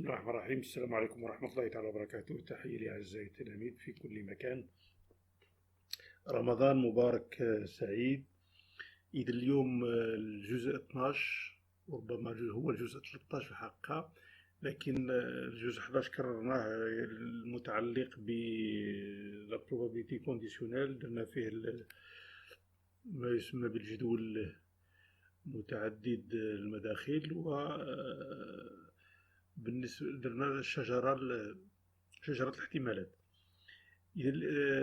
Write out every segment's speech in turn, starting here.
بسم الله الرحمن الرحيم. السلام عليكم ورحمة الله تعالى وبركاته. تحية لأعزائي التلاميذ في كل مكان. رمضان مبارك سعيد. إذا اليوم الجزء 12، وربما هو الجزء 13 في الحقيقة، لكن الجزء 11 كررناه المتعلق ب la probability conditionnelle. درنا فيه ما يسمى بالجدول متعدد المداخل، و بالنسبة درنا شجرة الاحتمالات. إذا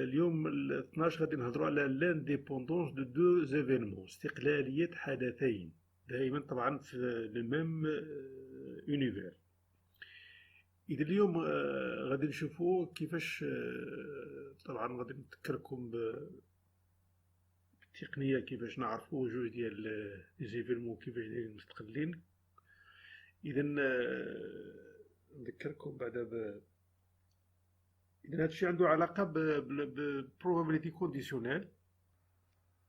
اليوم ال 12 غادي نهضروا على لانديبوندونس دو دو زيفينمون، استقلالية حدثين دائما طبعا في لو ميم اونيفير. إذا اليوم غادي نشوفوا كيفاش، طبعا غادي نذكركم بالتقنية كيفاش نعرفوا جوج ديال لي زيفينمون كيفاش دايرين مستقلين. إذا نذكركم بعدا إذا هادشي عنده علاقة ب probability conditionnelle.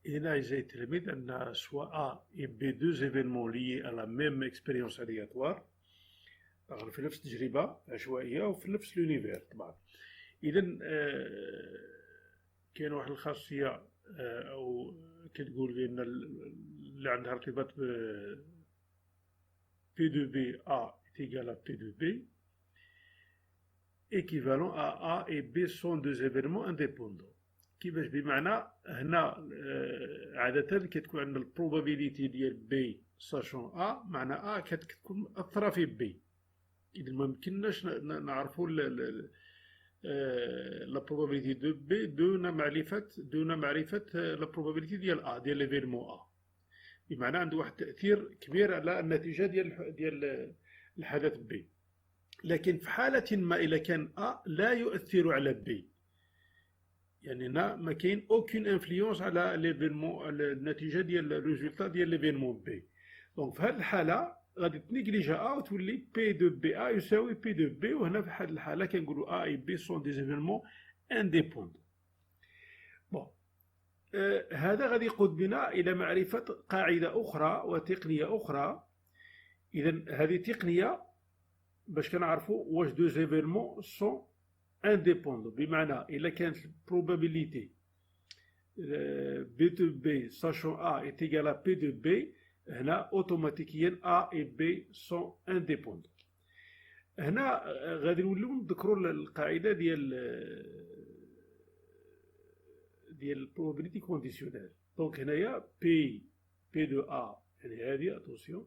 إذا أعزائي التلاميذ أن سوا A et B deux événements liés à la même expérience aléatoire، طبعا في نفس التجربة عشوائية وفي نفس لونيفير طبعا. إذا كاين واحد الخاصية أو كتقول بأن اللي عندها ارتباط ب P de B A est égal à P de B équivalent à A et B sont deux événements indépendants. كيفاش؟ بمعنى هنا عادة كتكون عندنا البروبابيليتي ديال B ساشون A، معنى A كتكون مأثرة في B. إذا ما يمكنناش نعرفوا لا بروبابيليتي دو B دون معرفة لا بروبابيليتي ديال A، ديال ليفينمون A. بمعنى عنده واحد التأثير كبير على النتيجة ديال الحدث B. لكن في حالة ما إذا كان A لا يؤثر على B، يعني هنا ما كاين أوكين انفلونس على ليفينمون، على النتيجة ديال الريزولتا ديال ليفينمون B. دونك في هذه الحالة غادي تنيجليجا A وتولي P de BA يساوي P de B، وهنا في هذه الحالة كنقولوا A et B sont des événements indépendants. بون، هذا غادي يقود بنا إلى معرفة قاعدة أخرى وتقنية أخرى. إذا هذه تقنية باش كنعرفوا واش دو زيفينمون سون انديبوندون، بمعنى إلا كانت البروبابيليتي بي دو بي ساشون A est égal à P de B، هنا أوتوماتيكيا A et B sont indépendants. هنا غادي نوليو نذكروا القاعدة ديال probability conditionnelle. دونك هنايا P de A، يعني هذه اتونسيون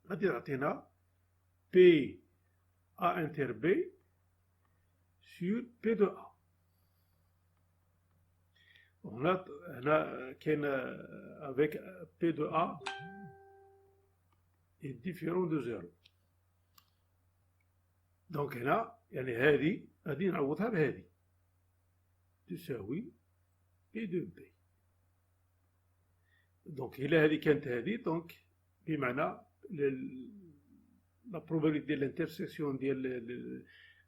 غادي تعطينا P A inter B sur P de A. هنا كاين avec P de A est différent de 0. دونك هنا يعني هذه غادي نعوضها بهذه تساوي P de B. دونك إلا هذه كانت هذه، دونك بمعنى la probabilité de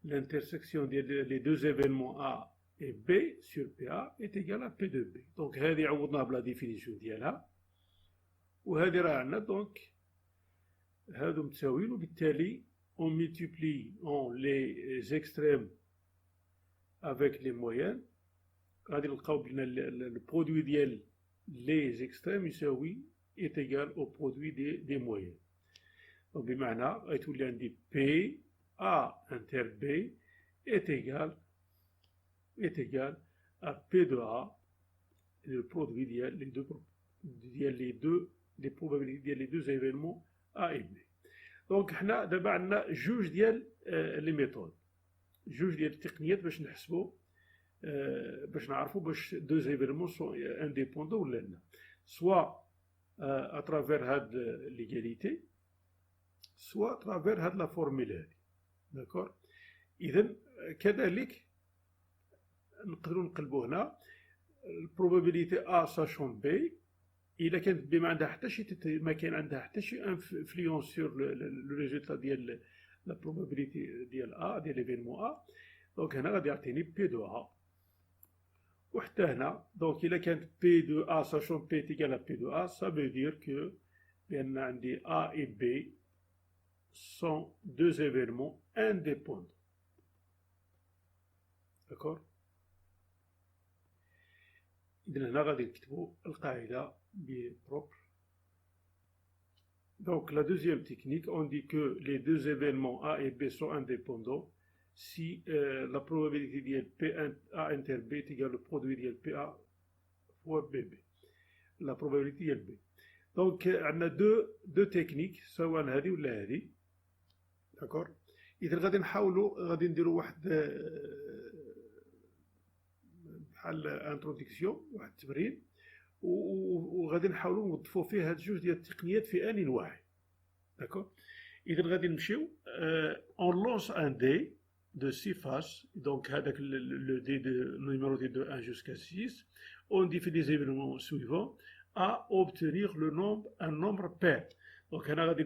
l'intersection ديال les deux événements A et B sur PA est égale à P de B. دونك هذه عوضناها بلا ديفينيسيون ديالها، وهذه راه عندنا دونك هادو متساويين، وبالتالي on multiplie les extrêmes avec les moyennes. غادي نلقاو بلي البرودوي ديال les extrêmes يساوي est égal au produit des moyennes. بمعنى غيتولي عندي P A inter B est égal à P de A، le produit ديال les probabilités ديال les deux événements A et B. دونك حنا دابا عندنا جوج ديال لي ميثود، جوج ديال التقنيات باش نحسبوا، باش نعرفوا باش دو زيفينمون سون انديبوندون ولا لا، سوا اترافير هاد ليغاليتي سوا اترافير هاد لا فورميل هادي. داكور. اذا كذلك نقدروا نقلبوا هنا البروبابيليتي A ساشون B، إلا كانت B ما عندها حتى شي ما كاين عندها حتى شي انفلونس سور لو ريزولتا ديال لا بروبابيليتي ديال A ديال ليفينمون A. دونك هنا غادي يعطيني P دو A، وحتى هنا دونك إلا كانت P دو A ساشون P تيكال P دو A، ça veut dire que بأن عندي A et B sont deux événements indépendants. D'accord? إذن هنا غادي نكتبوا القاعدة بروبر. Donc la deuxième technique, on dit que les deux événements A et B sont indépendants si la probabilité ديال A inter B est égale au produit ديال PA fois BB. La probabilité ديال B. Donc عندنا deux techniques سواء هذه ولا هذه. D'accord? إذا غادي نحاولوا غادي نديروا واحد بحال انتروديكسيون واحد التمرين وغادي نحاولوا نوظفوا فيه هاد جوج ديال التقنيات في آن واحد. داكور؟ إذا غادي نمشيو اون لونس ان دي دو 6 فاس دونك هذاك لو دي دو نيميرو دي دو 1 جوسكا 6 اون دي في لي زيفينمون سويفون ا اوبتينير لو نومبر ان نومبر بير. دونك هنا غادي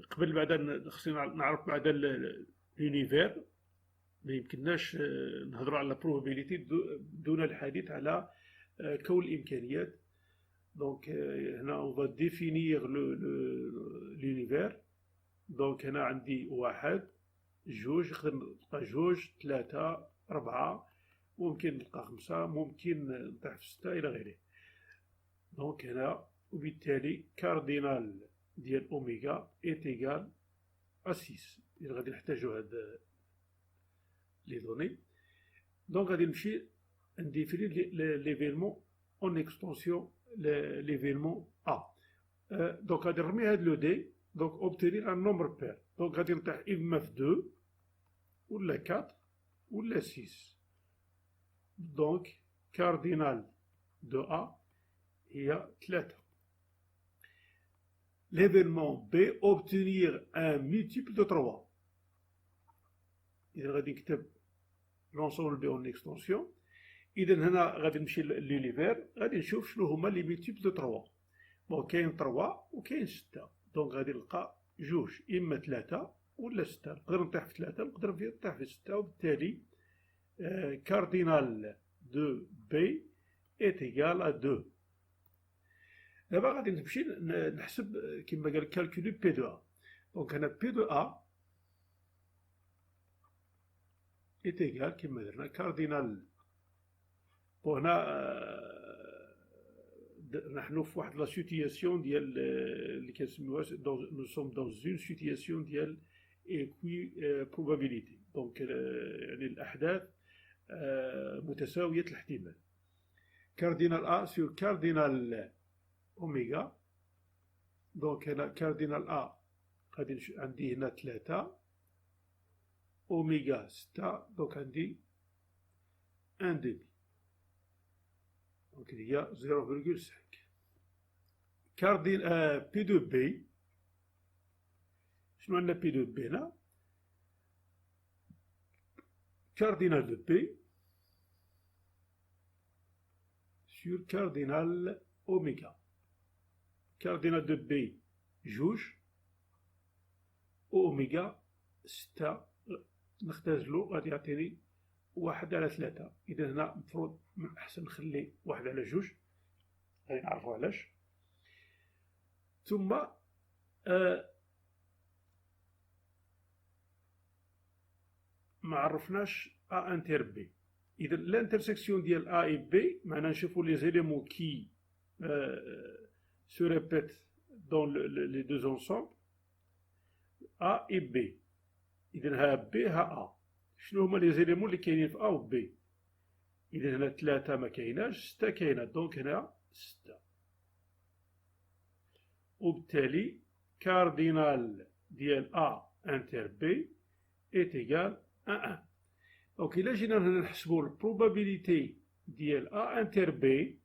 قبل بعدا خصنا نعرف بعدا لونيفير ما يمكنناش نهضروا على probability دون الحديث على كون الإمكانيات. دونك هنا on va définir l'univers. دونك هنا عندي واحد جوج نقدر نلقى جوج ثلاثة أربعة ممكن نلقى خمسة ممكن نطيح في ستة إلى غيره. دونك هنا وبالتالي كاردينال ديال أوميغا إيت إيغال أ 6. إذا غادي نحتاجو هاد les données. Donc, on va définir l'événement en extension, l'événement A. Donc, on va remettre le D, donc obtenir un nombre pair. Donc, on va dire IMF 2, ou la 4, ou la 6. Donc, cardinal de A, il y a 3. L'événement B, obtenir un multiple de 3. إذا غادي نكتب لونسومبل بي اون اكستونسيون. إذا هنا غادي نمشي لليفير غادي نشوف شنو هما لي ميتيبل دو 3. بون كاين 3 وكاين 6. دونك غادي نلقى جوج إما 3 ولا 6. نقدر نطيح في 3 نقدر نطيح في 6 وبالتالي كاردينال دو بي إيت إيغال أ 2. دابا غادي نمشي نحسب كيما قال كالكولي بي دو أ. دونك هنا بي دو أ est égal كما درنا كاردينال. وهنا نحن في واحد لا سيتياسيون ديال اللي كنسميوها نو سوم دون اون سيتياسيون ديال ايكوي بروبابيليتي. دونك يعني الاحداث متساويه الاحتمال. كاردينال ا سور كاردينال اوميغا. دونك هنا كاردينال ا غادي عندي هنا 3 اوميغا 6. دونك عندي ان ديمي دونك هي 0.5. كاردين بي دو بي شنو عندنا بي دو بي هنا؟ كاردينال دو بي سور كاردينال اوميغا. كاردينال دو بي جوج اوميغا 6 نختزلو غادي يعطيني 1/3. إذا هنا المفروض من الأحسن نخلي 1/2. غادي نعرفو علاش. ثم ما عرفناش أ انتر بي. إذا الانترسيكسيون ديال أ إي بي معنا نشوفو لي زيليمون كي سو ريبيت دون لي دو انسومبل أ إي بي. إذا ها بي ها أ. شنو هما لي زيليمون اللي كاينين في أ و بي؟ إذا هنا 3 ما كايناش 6 كاينة. دونك هنا 6 وبالتالي كاردينال ديال أ انتر بي إيت إيغال 1. دونك إلا جينا هنا نحسبو البروبابيليتي ديال أ انتر بي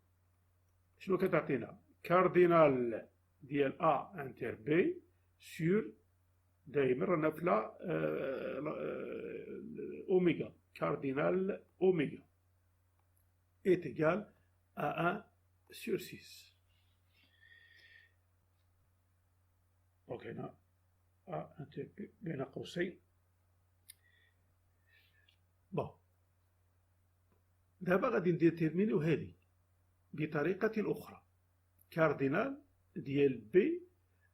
شنو كتعطينا؟ كاردينال ديال أ انتر بي سور دايما رانا في لا اوميغا كاردينال اوميغا est égal à 1 sur 6. دونك هنا أ انتر بي بين قوسين. بون دابا غادي نديتيرمينيو هادي بطريقة أخرى. كاردينال ديال بي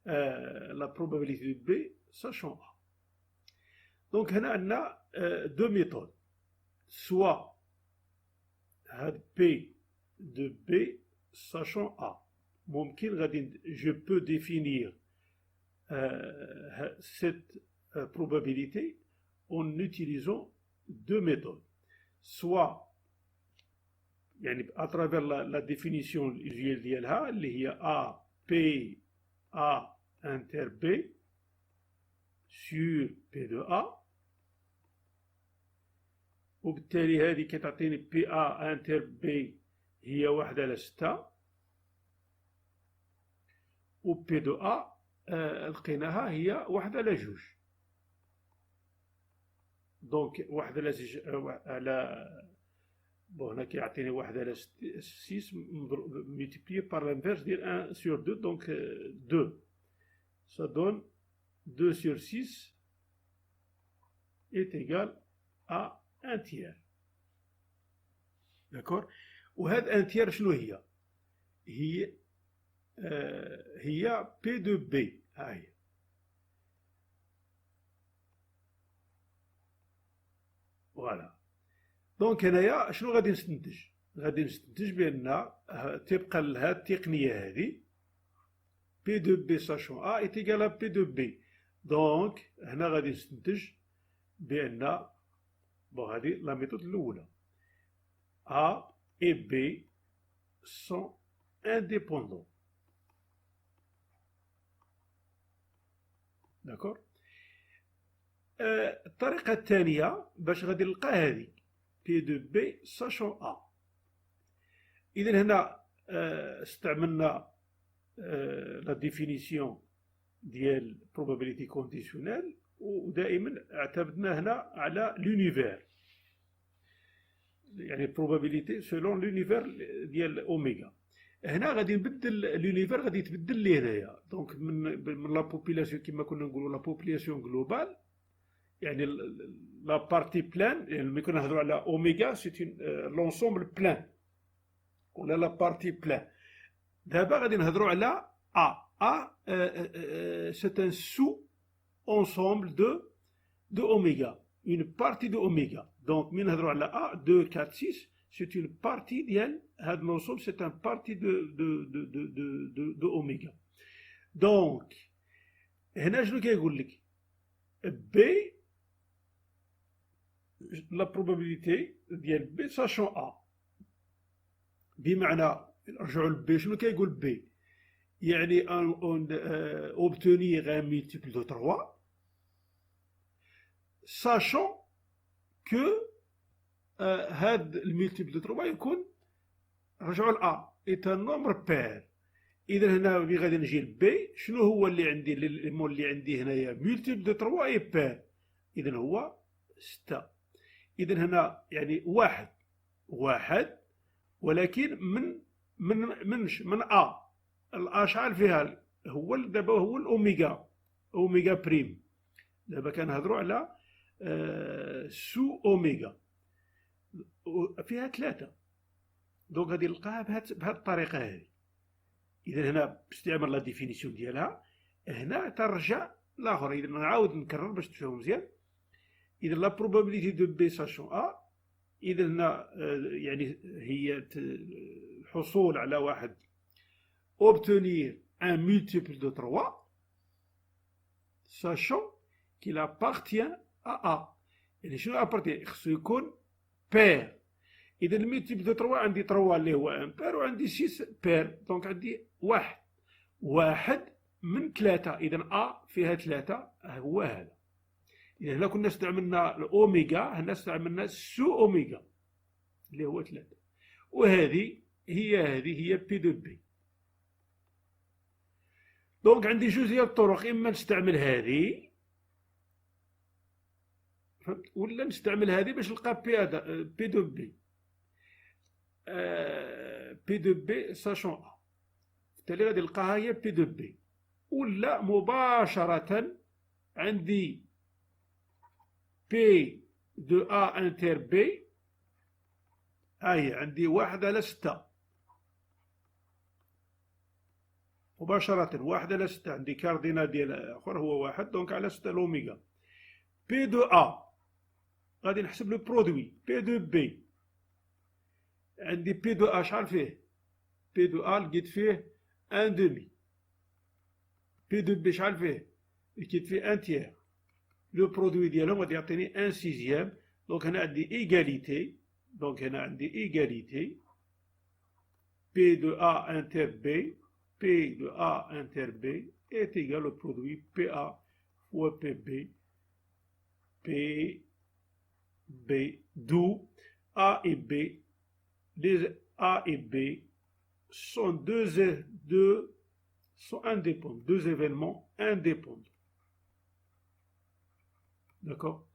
لا probabilité de B sachant A. دونك هنا عندنا دو ميثود، سوا هاد بي دو بي sachant A ممكن غادي je peux définir cette probabilité en utilisant deux méthodes, soit يعني à travers la définition usuelle ديالها اللي هي A P A inter B sur P de A، وبالتالي هذه كتعطيني بي A inter B هي 1/6، و بي دو A لقيناها هي 1/2. دونك 1/على بون هنا كيعطيني 1/6 multiplié par l'inverse ديال 1 sur 2، donc 2. Ça donne 2 sur 6 est égal à 1 tiers. D'accord. وهاد 1 tiers شنو هي؟ هي P de B. ها هي. فوالا. دونك هنايا شنو غادي نستنتج؟ غادي نستنتج بأن طبقا لهاد التقنية هذه P de B sachant A est égal à P de B. دونك هنا غادي نستنتج بأن بون هذه لا ميثود الأولى A et B sont indépendants. داكور. الطريقة الثانية باش غادي نلقى هذه P de B sachant A. إذا هنا استعملنا لا ديفينيسيون ديال probability conditionnelle، ودائما اعتمدنا هنا على l'univers، يعني probabilité selon l'univers ديال اوميغا. هنا غادي نبدل l'univers، غادي يتبدل لي هنايا. دونك من لا بوبيلاسيون كما كنا نقولوا لا بوبيلاسيون جلوبال، يعني لا بارتي بلان، يعني ملي كنا نهضروا على اوميغا سي لونسومبل بلان ولا لا بارتي بلان. دابا غادي نهضروا على A c'est un sous-ensemble de oméga, une partie de oméga. Donc ملي نهضروا على A 2 4 6 c'est une partie ديال هذا l'ensemble، c'est un partie de oméga. Donc هنا شنو كيقول لك؟ B la probabilité ديال B sachant A، بمعنى نرجعوا لB شنو كيقول B؟ يعني obtenir un multiple de 3 sachant que هاد المultiple de 3 يكون، رجعوا ل A est un nombre pair. إذا هنا ملي غادي نجي ل B شنو هو اللي عندي؟ اللي عندي هنايا multiple de 3 اي pair، إذا هو 6. إذا هنا يعني واحد ولكن من A. الأ شحال فيها؟ هو دابا هو الأوميغا، أوميغا بريم. دابا كنهضروا على سو أوميغا فيها 3. دونك غادي نلقاها بهاد الطريقة هذه. إذا هنا باستعمال لا ديفينيسيون ديالها هنا ترجع لاخر. إذا نعاود نكرر باش تفهموا مزيان. إذا لا بروبابيليتي دو بي ساشون أ، إذا هنا يعني هي الحصول على واحد obtenir un multiple de 3 sachant qu'il appartient à A. يعني شنو appartient؟ خصو يكون pair. إذا المultiple de 3 عندي 3 اللي هو ان pair، وعندي 6 pair، دونك عندي واحد من 3. إذا A فيها 3 هو هذا. إذا هنا كنا استعملنا الأوميغا، هنا استعملنا سو أوميغا اللي هو 3، وهذه هي بي دو بي. دونك عندي جوج ديال الطرق، إما نستعمل هذه ولا نستعمل هذه باش نلقى بي دو بي. بي دو بي ساشون أ، بالتالي غادي نلقاها هي بي دو بي. ولا مباشرة عندي بي دو أ انتر بي، هاهي عندي 1/6. مباشرة. 1 على 6 عندي كاردينال ديال آخر هو 1 دونك على 6 الأوميغا. بي دو أ غادي نحسب لو برودوي بي دو بي. عندي بي دو أ شحال فيه؟ بي دو أ لقيت فيه 1 دومي. بي دو بي شحال فيه؟ لقيت فيه 1 تيير. لو برودوي ديالهم غادي يعطيني 1 سيزيام. دونك هنا عندي إيغاليتي. دونك هنا عندي إيغاليتي P de A inter B, P de A inter B est égal au produit PA fois PB, PB, d'où A et B, les A et B sont sont indépendants, deux événements indépendants. D'accord.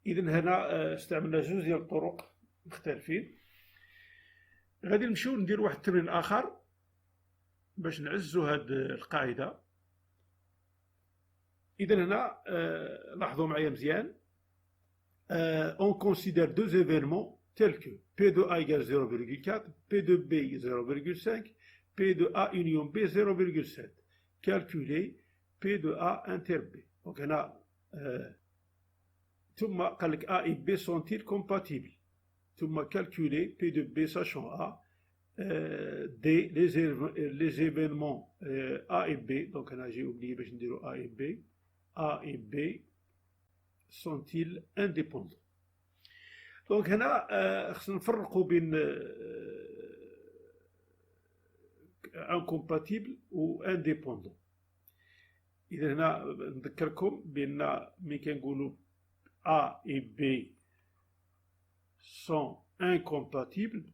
إذن هنا استعملنا جوج ديال الطرق مختلفين. غادي نمشيو ندير واحد التمرين آخر باش نعزو هاد القاعدة. إذن هنا لاحظوا معايا مزيان. On considère deux événements tels que P de A égale 0,4, P de B 0,5, P de A union B 0,7. Calculer P de A inter B. Donc هنا ثم قال لك A et B sont-ils compatibles. ثم calculer P de B sachant A, D, les événements A et B, donc j'ai oublié باش نديرو A et B sont-ils indépendants. Donc هنا خصنا نفرقوا بين incompatible و indépendant. إذا هنا نذكركم بأن ملي كنقولوا A et B sont incompatibles.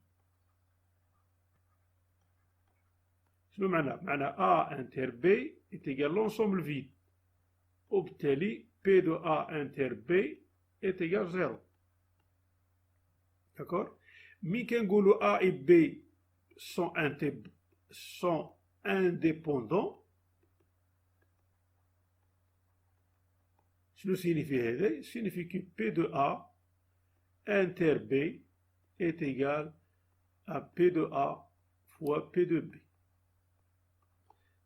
شنو معنى؟ معنى A inter B est égal à l'ensemble vide. وبالتالي P de A inter B est égal à 0. D'accord. ملي كنقولوا A et B sont indépendants. شنو signifie هذا؟ signifie que P de A inter B est égal à P de A fois P de B.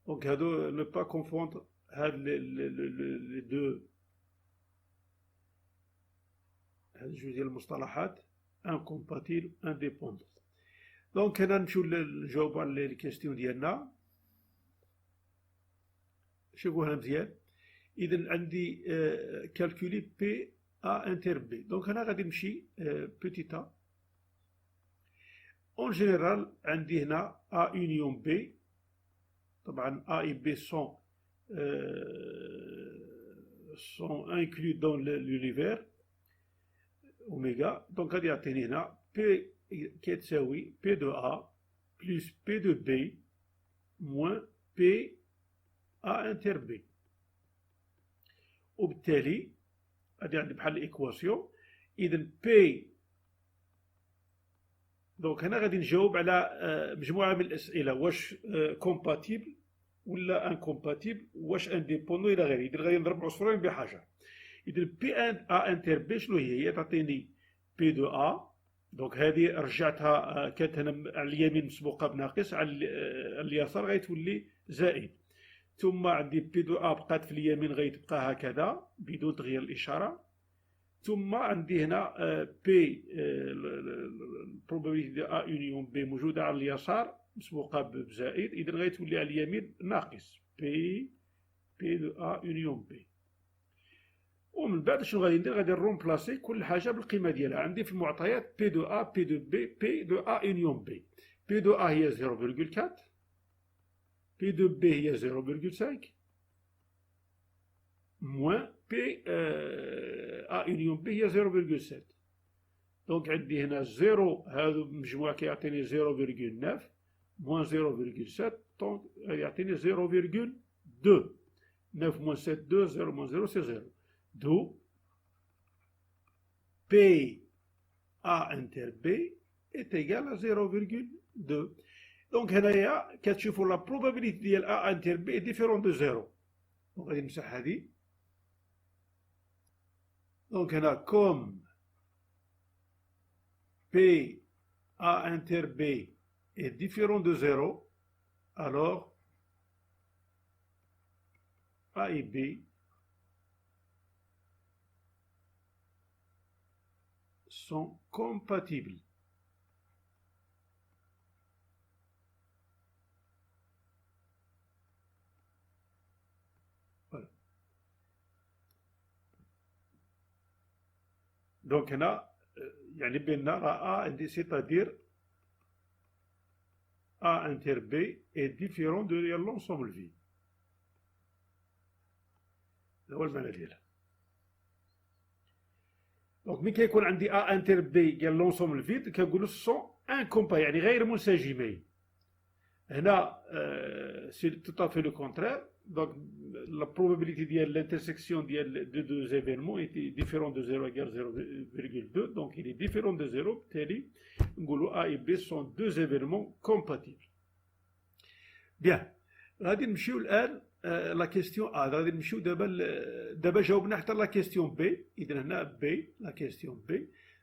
Donc, ne pas confondre les deux. Je veux dire le مصطلحات incompatible, indépendant. Donc, هنا نمشيو نجاوبوا على الكيستيون ديالنا. شوفوا هنا مزيان. إذا عندي calculer P A inter B. Donc هنا غادي نمشي petit a. En général عندي هنا A union B. طبعا A et B sont inclus dans l'univers oméga. Donc غادي يعطيني هنا P كتساوي P de A plus P de B moins P A inter B. وبالتالي غادي عندي بحال الإيكواسيون. إذا بي دونك هنا غادي نجاوب على مجموعة من الأسئلة. واش كومباتيبل ولا انكومباتيبل، واش انديبوندون إلى غيره. إذا غادي نضرب عصفورين بحجر. إذا بي أ انتر بي شنو هي تعطيني بي دو أ. دونك هذه رجعتها كانت هنا على اليمين مسبوقة بناقص، على اليسار غيتولي زائد. ثم عندي بي دو أ بقات في اليمين غيتبقى هكذا بدون تغيير الإشارة. ثم عندي هنا بي البروبابيليتي ديال أ يونيون بي موجودة على اليسار مسبوقة بزائد، إذا غيتولي على اليمين ناقص بي دو أ يونيون بي. ومن بعد شنو غادي ندير؟ غادي نرومبلاسي كل حاجة بالقيمة ديالها. عندي في المعطيات بي دو أ، بي دو بي، بي دو أ يونيون بي. بي دو أ هي 0,4، P de B هي 0,5 moins P A union B هي 0,7. دونك عندي هنا 0 هذا مجموع كيعطيني 0,9 moins 0,7 دونك يعطيني 0,2. 9 moins 7 2 0 moins 0 c'est 0. D'où P A inter B est égal à 0,2. دونك هنايا كتشوفوا لا بروبابيليتي ديال أ انتر بي ديفيرون دو زيرو. دونك غادي نمسح هادي. دونك هنا كوم بي أ انتر بي est différent de 0, alors A et B sont compatibles. Voilà. Donc, on a, يعني بيننا A, c'est-à-dire A inter B est différent de l'ensemble V. هو المعنى ديالها. دونك ملي كيكون عندي A inter B ديال l'ensemble V كنقولوا سون انكومبا يعني غير منسجمين. هنا سي tout à fait le contraire. Donc la probabilité de l'intersection de deux événements est différente de 0 égale 0,2. Donc il est différent de 0. بالتالي نقولوا A et B sont deux événements compatibles. Bien. غادي نمشيو الآن لا كيستيون A. غادي نمشيو دابا جاوبنا حتى لا كيستيون B. إذا هنا B لا كيستيون B.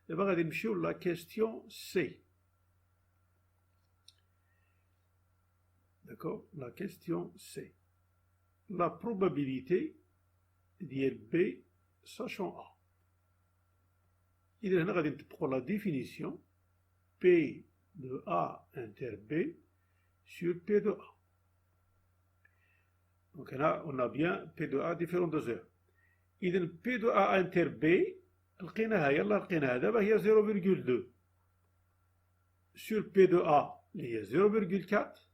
دابا غادي نمشيو لا كيستيون C. D'accord? La question c'est la probabilité d'ILB sachant A. إذا هنا غادي نطبقوا la définition P de A inter B sur P de A. Donc là, on a bien P de A différent de 0. إذا P de A inter B لقيناها يلا لقيناها دابا هي 0,2 sur P de A اللي هي 0,4.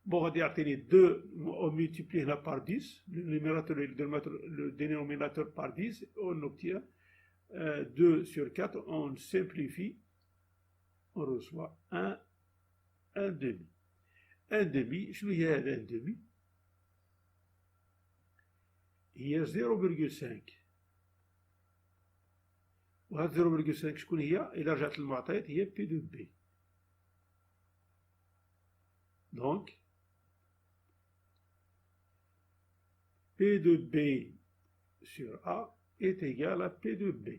Bon, غادي يعطيني 2 multiplié هنا par 10 le dénominateur par 10 on obtient 2 sur 4 on simplifie on reçoit 1 demi. 1 demi شنو هي هذا 1 demi؟ هي 0,5 وهذا 0,5 شكون هي؟ إلا رجعت للمعطيات هي P de B. Donc P de B sur A est égal à P de B.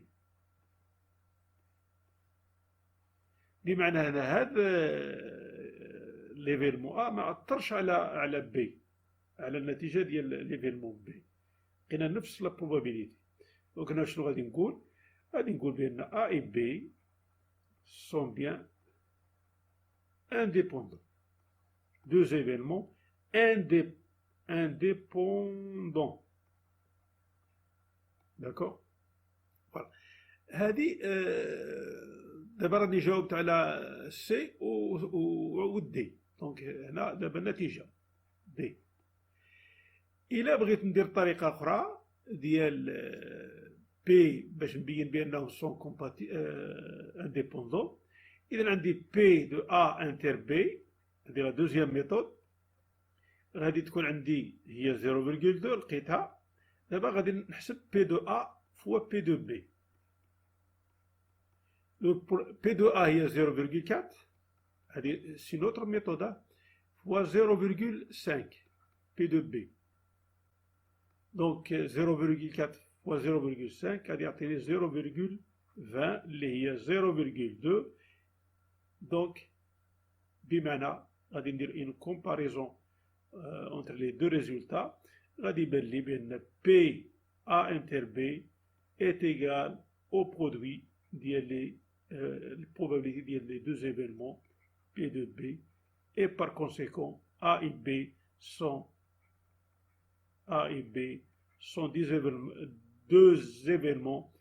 بمعنى هذا ليفيرمون A ما أثرش على B على النتيجة ديال ليفيرمون B. لقينا نفس لا بروبابيليتي. دونك هنا شنو غادي نقول؟ غادي نقول بأن A et B sont bien indépendants. Deux événements indépendants. D'accord? Voilà. هذه دابا راني جاوبت على سي و دي. دونك هنا دابا النتيجة دي. إلا بغيت ندير طريقة أخرى ديال بي باش نبين بأنهم سون انديبوندون. إذا عندي بي دو أ انتر بي هذه لا دوزيام ميثود. غادي تكون عندي هي 0,2 لقيتها. دابا غادي نحسب بي دو أ فوا بي دو بي. بي دو أ هي 0,4 هذه سي نوتر ميثود فوا 0,5 بي دو بي. دونك 0,4 فوا 0,5 غادي يعطيني 0,20 اللي هي 0,2. دونك بمعنى غادي ندير اون كومباريزون entre les deux résultats. غادي يبان لي بأن P A inter B est égal au produit ديال la probabilité ديال les deux événements P de B et par conséquent A et B sont deux événements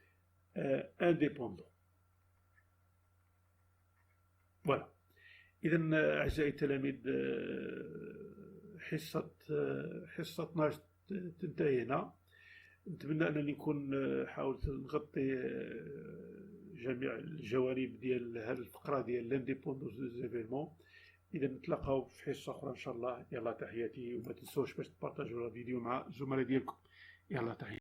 indépendants. Voilà. إذن أعزائي التلاميذ حصة 12 تنتهي هنا. نتمنى أنني نكون حاولت نغطي جميع الجوانب ديال هذه الفقرة ديال لانديبوندونس دو زيفينمون. إذا نتلاقاو في حصة أخرى إن شاء الله. يلا تحياتي وما تنسوش باش تبارطاجيو الفيديو مع الزملاء ديالكم. يلا تحياتي.